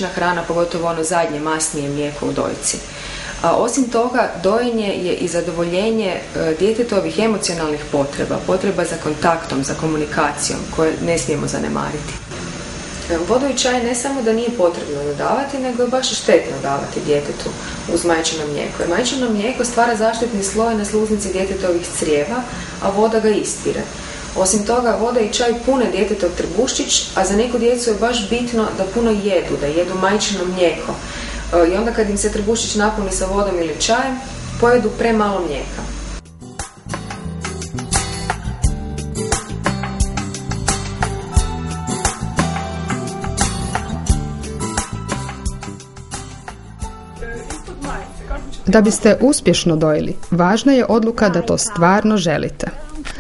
hrana, pogotovo ono zadnje masnije mlijeko u dojci. Osim toga, dojenje je i zadovoljenje djetetovih emocionalnih potreba za kontaktom, za komunikacijom, koje ne smijemo zanemariti. Vodu i čaj ne samo da nije potrebno dodavati, nego je baš i štetno davati djetetu uz majčino mlijeko. Jer majčino mlijeko stvara zaštitni sloj na sluznici djetetovih crijeva, a voda ga ispire. Osim toga, voda i čaj pune djetetov trbuščić, a za neku djecu je baš bitno da puno jedu, da jedu majčino mlijeko. I onda kad im se trbuščić napuni sa vodom ili čajem, pojedu premalo mlijeka. Da biste uspješno dojili, važna je odluka da to stvarno želite.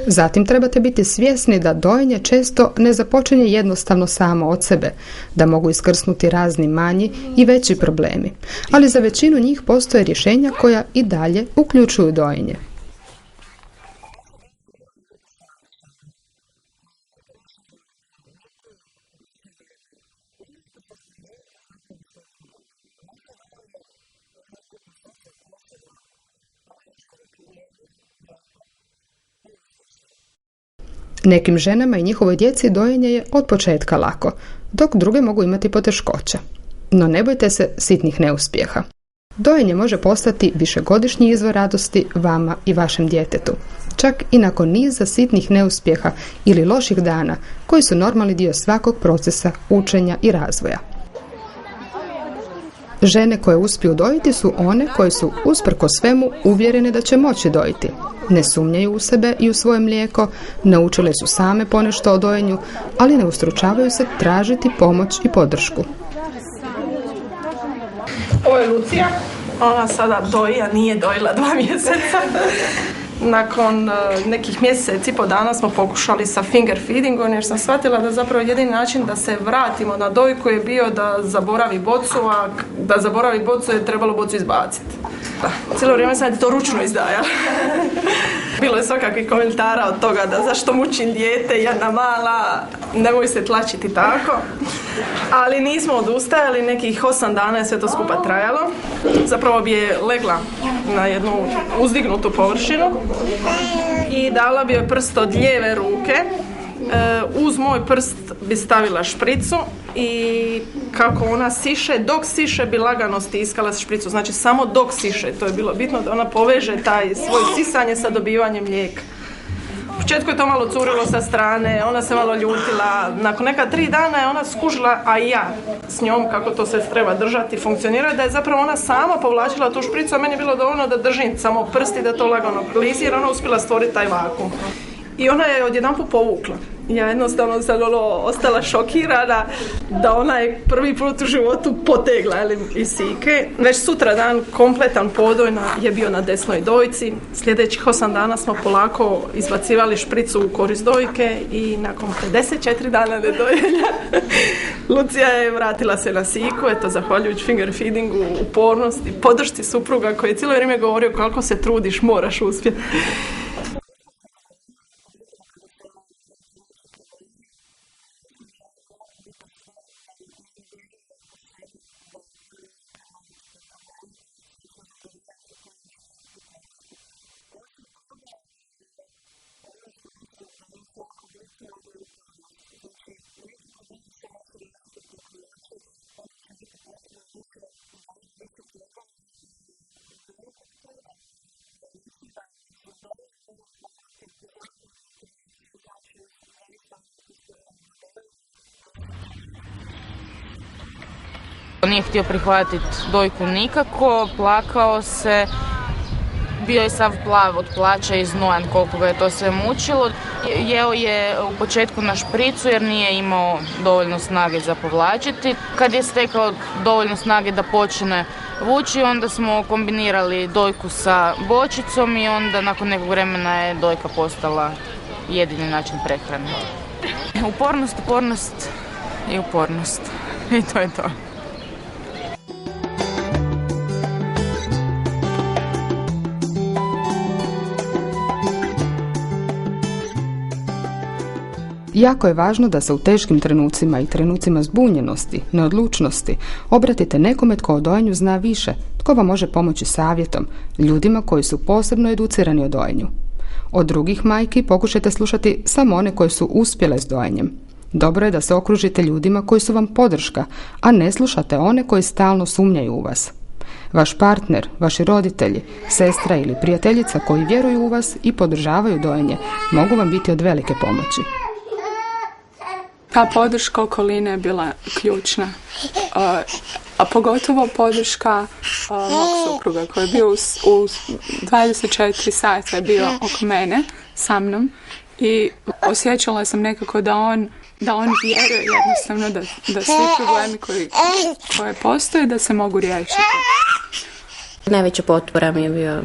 Zatim trebate biti svjesni da dojenje često ne započinje jednostavno samo od sebe, da mogu iskrsnuti razni manji i veći problemi, ali za većinu njih postoje rješenja koja i dalje uključuju dojenje. Nekim ženama i njihovoj djeci dojenje je od početka lako, dok druge mogu imati poteškoća. No ne bojte se sitnih neuspjeha. Dojenje može postati višegodišnji izvor radosti vama i vašem djetetu, čak i nakon niza sitnih neuspjeha ili loših dana koji su normalni dio svakog procesa učenja i razvoja. Žene koje uspiju dojiti su one koje su usprkos svemu uvjerene da će moći dojiti. Ne sumnjaju u sebe i u svoje mlijeko, naučile su same ponešto o dojenju, ali ne ustručavaju se tražiti pomoć i podršku. Ovo je Lucija, ona sada doji, a nije dojila 2 mjeseca. Nakon nekih mjeseci po dana smo pokušali sa finger feedingom, jer sam shvatila da zapravo jedini način da se vratimo na dojku je bio da zaboravi bocu, a da zaboravi bocu je trebalo bocu izbaciti. Cijelo vrijeme sam to ručno izdajala. Bilo je svakakvih komentara od toga da zašto mučim dijete, jedna mala, nemoj se tlačiti tako. Ali nismo odustajali, nekih 8 dana je sve to skupa trajalo. Zapravo bi je legla na jednu uzdignutu površinu i dala bi joj prst od lijeve ruke. Uz moj prst bi stavila špricu i kako ona siše, dok siše bi lagano stiskala špricu, znači samo dok siše, to je bilo bitno da ona poveže taj svoj sisanje sa dobivanjem mlijeka. U početku je to malo curilo sa strane, ona se malo ljutila, nakon neka 3 dana je ona skužila, a i ja s njom kako to se treba držati, funkcionira, da je zapravo ona sama povlačila tu špricu, a meni je bilo dovoljno da držim samo prst i da to lagano klizi, jer ona uspjela stvoriti taj vakuum. I ona je odjedanput povukla. Ja jednostavno sam ostala šokirana da ona je prvi put u životu potegla iz sike. Već sutra dan kompletan podoj je bio na desnoj dojci. Sljedećih 8 dana smo polako izbacivali špricu u korist dojke i nakon 54 dana nedojenja Lucija je vratila se na siku, eto, zahvaljujući finger feedingu, upornosti, podršci supruga koji je cijelo vrijeme govorio koliko se trudiš, moraš uspjeti. Nije htio prihvatiti dojku nikako, plakao se, bio je sav plav od plaća i znojan koliko ga je to sve mučilo. Jeo je u početku na špricu jer nije imao dovoljno snage za povlačiti. Kad je stekao dovoljno snage da počne vući, onda smo kombinirali dojku sa bočicom i onda nakon nekog vremena je dojka postala jedini način prehrane. Upornost, upornost i upornost. I to je to. Jako je važno da se u teškim trenucima i trenucima zbunjenosti, neodlučnosti, obratite nekome tko o dojenju zna više, tko vam može pomoći savjetom, ljudima koji su posebno educirani o dojenju. Od drugih majki pokušajte slušati samo one koje su uspjele s dojenjem. Dobro je da se okružite ljudima koji su vam podrška, a ne slušate one koji stalno sumnjaju u vas. Vaš partner, vaši roditelji, sestra ili prijateljica koji vjeruju u vas i podržavaju dojenje mogu vam biti od velike pomoći. Ta podrška okoline je bila ključna, a pogotovo podrška mog supruga koji je bio u 24 sata je bio oko mene, sa mnom, i osjećala sam nekako da on vjeruje jednostavno da svi problemi koje postoje da se mogu riješiti. Najveća potpora mi je bio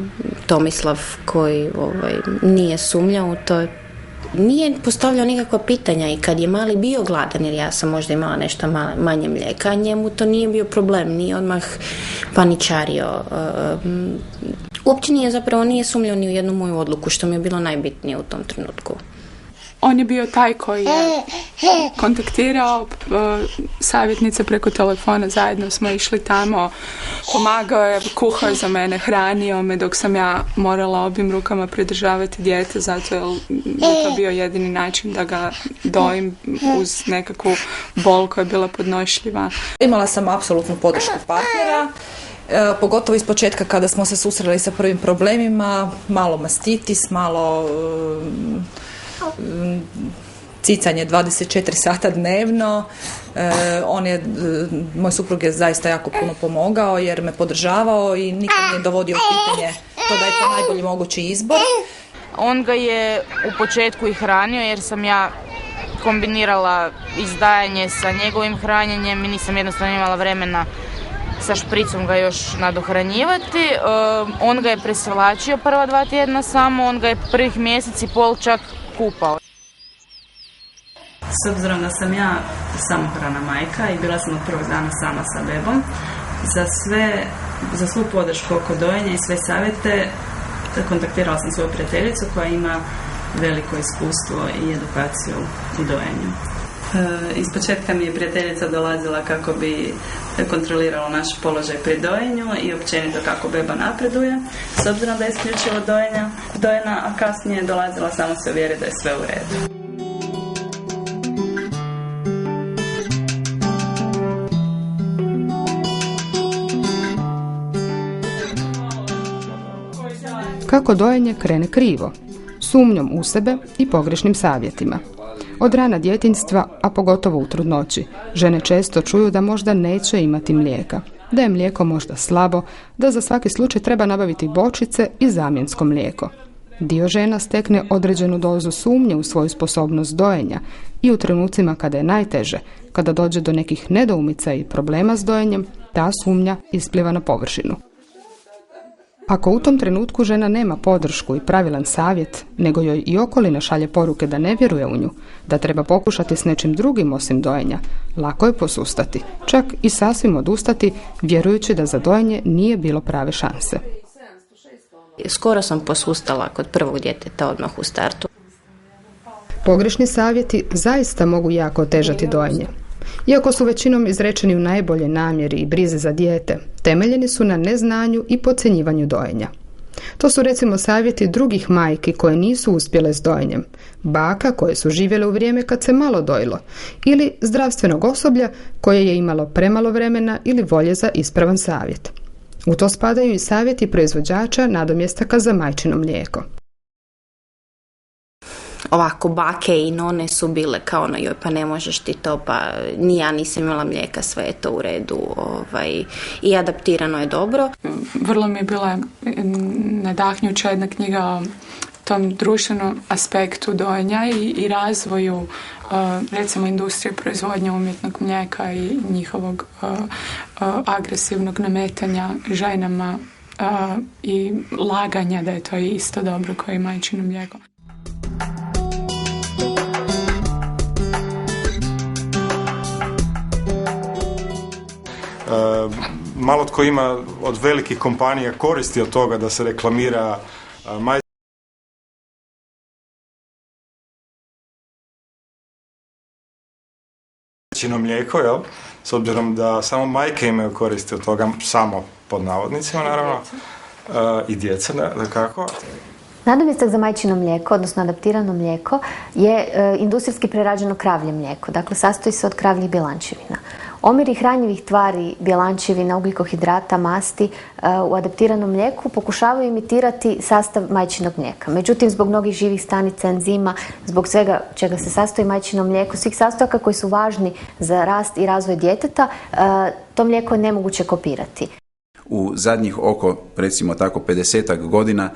Tomislav koji nije sumnjao u to. Nije postavljao nikakva pitanja i kad je mali bio gladan, jer ja sam možda imala nešto manje mlijeka, njemu to nije bio problem, nije odmah paničario. Uopće nije sumnjao ni u jednu moju odluku, što mi je bilo najbitnije u tom trenutku. On je bio taj koji je kontaktirao savjetnice preko telefona, zajedno smo išli tamo, pomagao je, kuhao za mene, hranio me dok sam ja morala obim rukama pridržavati dijete, zato je to bio jedini način da ga dojim uz nekakvu bol koja je bila podnošljiva. Imala sam apsolutnu podršku partnera, pogotovo iz početka kada smo se susreli sa prvim problemima, malo mastitis, malo cicanje 24 sata dnevno. Moj suprug je zaista jako puno pomogao jer me podržavao i nikad nije dovodio u pitanje to da je to najbolji mogući izbor. On ga je u početku i hranio jer sam ja kombinirala izdajanje sa njegovim hranjenjem i nisam jednostavno imala vremena sa špricom ga još nadohranjivati. On ga je presvlačio prva 2 tjedna samo, on ga je prvih mjesec i pol čak kupao. S obzirom da sam ja samohrana majka i bila sam od prvog dana sama sa bebom, za svu podršku oko dojenja i sve savjete kontaktirala sam svoju prijateljicu koja ima veliko iskustvo i edukaciju u dojenju. Ispočetka mi je prijateljica dolazila kako bi kontrolirala naš položaj pri dojenju i općenito kako beba napreduje, s obzirom da je isključivo dojena, a kasnije je dolazila samo se uvjeriti da je sve u redu. Kako dojenje krene krivo, sumnjom u sebe i pogrešnim savjetima. Od rana djetinjstva, a pogotovo u trudnoći, žene često čuju da možda neće imati mlijeka, da je mlijeko možda slabo, da za svaki slučaj treba nabaviti bočice i zamjensko mlijeko. Dio žena stekne određenu dozu sumnje u svoju sposobnost dojenja i u trenucima kada je najteže, kada dođe do nekih nedoumica i problema s dojenjem, ta sumnja ispliva na površinu. Ako u tom trenutku žena nema podršku i pravilan savjet, nego joj i okolina šalje poruke da ne vjeruje u nju, da treba pokušati s nečim drugim osim dojenja, lako je posustati, čak i sasvim odustati, vjerujući da za dojenje nije bilo prave šanse. Skoro sam posustala kod prvog djeteta odmah u startu. Pogrešni savjeti zaista mogu jako otežati dojenje. Iako su većinom izrečeni u najbolje namjeri i brize za dijete, temeljeni su na neznanju i podcjenjivanju dojenja. To su recimo savjeti drugih majki koje nisu uspjele s dojenjem, baka koje su živjele u vrijeme kad se malo dojilo, ili zdravstvenog osoblja koje je imalo premalo vremena ili volje za ispravan savjet. U to spadaju i savjeti proizvođača nadomjestaka za majčino mlijeko. Ovako, bake i none su bile kao ono, joj pa ne možeš ti to, pa ni ja nisam imala mlijeka, sve je to u redu, i adaptirano je dobro. Vrlo mi je bila nadahnjuća jedna knjiga o tom društvenom aspektu dojenja i razvoju recimo industrije proizvodnje umjetnog mlijeka i njihovog agresivnog nametanja ženama i laganja da je to isto dobro kao i majčino mlijeko. Malo tko ima od velikih kompanija koristi od toga da se reklamira majčino mlijeko, jel? S obzirom da samo majke imaju koristi od toga, samo pod navodnicima naravno, i djeca, da kako. Nadomjestak za majčino mlijeko, odnosno adaptirano mlijeko, je industrijski prerađeno kravlje mlijeko. Dakle, sastoji se od kravljih bjelančevina. Omjeri hranjivih tvari, bjelančevina, ugljikohidrata, masti u adaptiranom mlijeku pokušavaju imitirati sastav majčinog mlijeka. Međutim, zbog mnogih živih stanica, enzima, zbog svega čega se sastoji majčino mlijeko, svih sastojaka koji su važni za rast i razvoj djeteta, to mlijeko je nemoguće kopirati. U zadnjih oko, recimo tako, 50-ak godina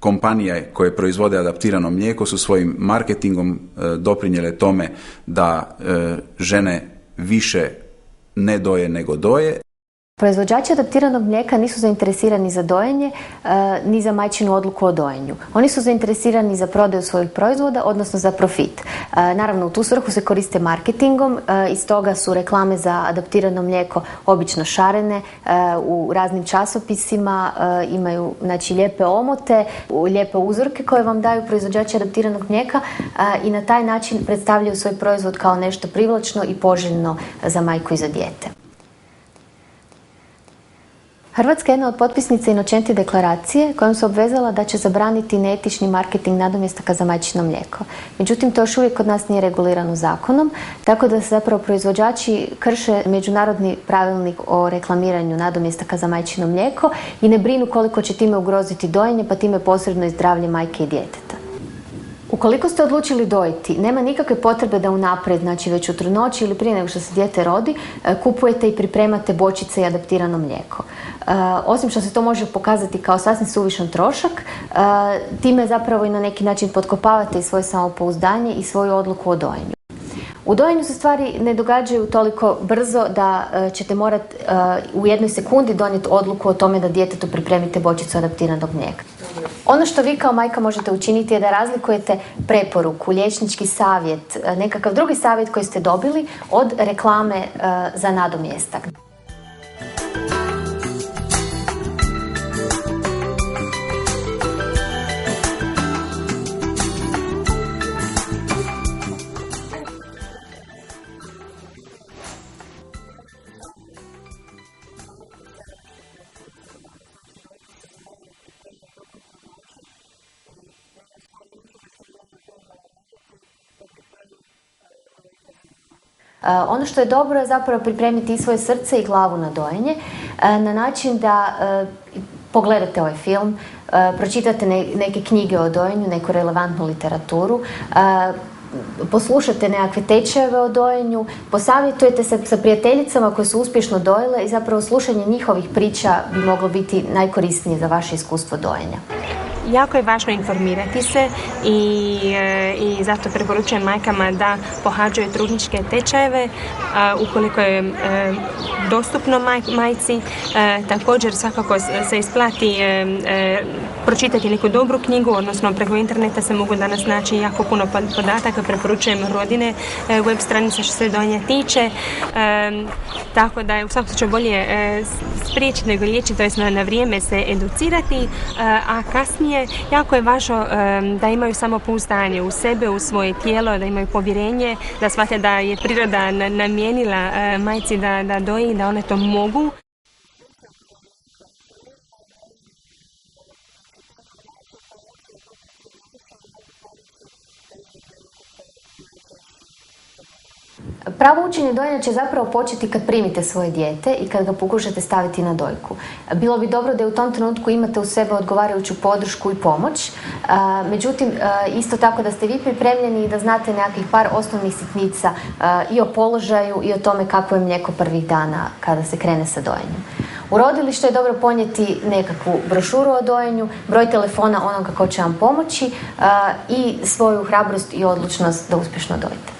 kompanije koje proizvode adaptirano mlijeko su svojim marketingom doprinijele tome da žene više ne doje nego doje. Proizvođači adaptiranog mlijeka nisu zainteresirani za dojenje ni za majčinu odluku o dojenju. Oni su zainteresirani za prodaju svojih proizvoda, odnosno za profit. Naravno, u tu svrhu se koriste marketingom i stoga su reklame za adaptirano mlijeko obično šarene, u raznim časopisima imaju lijepe omote, lijepe uzorke koje vam daju proizvođači adaptiranog mlijeka i na taj način predstavljaju svoj proizvod kao nešto privlačno i poželjno za majku i za dijete. Hrvatska je jedna od potpisnica Inocenti deklaracije kojom se obvezala da će zabraniti neetični marketing nadomjestaka za majčino mlijeko. Međutim, to još uvijek kod nas nije regulirano zakonom, tako da se zapravo proizvođači krše međunarodni pravilnik o reklamiranju nadomjestaka za majčino mlijeko i ne brinu koliko će time ugroziti dojenje, pa time posredno i zdravlje majke i djeteta. Ukoliko ste odlučili dojiti, nema nikakve potrebe da unaprijed, znači već u trudnoći ili prije nego što se dijete rodi, kupujete i pripremate bočice i adaptirano mlijeko. Osim što se to može pokazati kao sasvim suvišan trošak, time zapravo i na neki način potkopavate i svoje samopouzdanje i svoju odluku o dojenju. U dojenju se stvari ne događaju toliko brzo da ćete morati u jednoj sekundi donijeti odluku o tome da djetetu pripremite bočicu adaptiranog mlijeka. Ono što vi kao majka možete učiniti je da razlikujete preporuku, liječnički savjet, nekakav drugi savjet koji ste dobili od reklame za nadomjestak. Ono što je dobro je zapravo pripremiti i svoje srce i glavu na dojenje na način da pogledate ovaj film, pročitate neke knjige o dojenju, neku relevantnu literaturu, poslušate nekakve tečajeve o dojenju, posavjetujete se sa prijateljicama koje su uspješno dojele i zapravo slušanje njihovih priča bi moglo biti najkorisnije za vaše iskustvo dojenja. Jako je važno informirati se i zato preporučujem majkama da pohađaju trudničke tečajeve ukoliko je dostupno majci. Također svakako se isplati pročitati neku dobru knjigu, odnosno preko interneta se mogu danas naći jako puno podataka. Preporučujem Rodine web stranice što se dojenja tiče. Tako da je u svakom slučaju bolje spriječiti nego liječiti, to jest na vrijeme se educirati, a kasnije jako je važno da imaju samopouzdanje u sebe, u svoje tijelo, da imaju povjerenje, da shvate da je priroda namijenila majci da doji i da one to mogu. Pravo učenje dojenja će zapravo početi kad primite svoje dijete i kad ga pokušate staviti na dojku. Bilo bi dobro da u tom trenutku imate u sebe odgovarajuću podršku i pomoć, međutim isto tako da ste vi pripremljeni i da znate nekakvih par osnovnih sitnica i o položaju i o tome kako je mlijeko prvih dana kada se krene sa dojenjem. U rodilištu je dobro ponijeti nekakvu brošuru o dojenju, broj telefona onoga ko će vam pomoći i svoju hrabrost i odlučnost da uspješno dojete.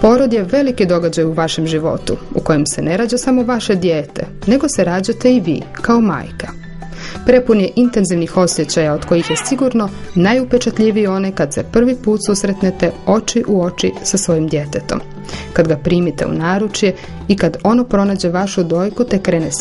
Porod je veliki događaj u vašem životu, u kojem se ne rađa samo vaše dijete, nego se rađate i vi, kao majka. Prepun je intenzivnih osjećaja od kojih je sigurno najupečatljiviji onaj kad se prvi put susretnete oči u oči sa svojim djetetom, kad ga primite u naručje i kad ono pronađe vašu dojku te krene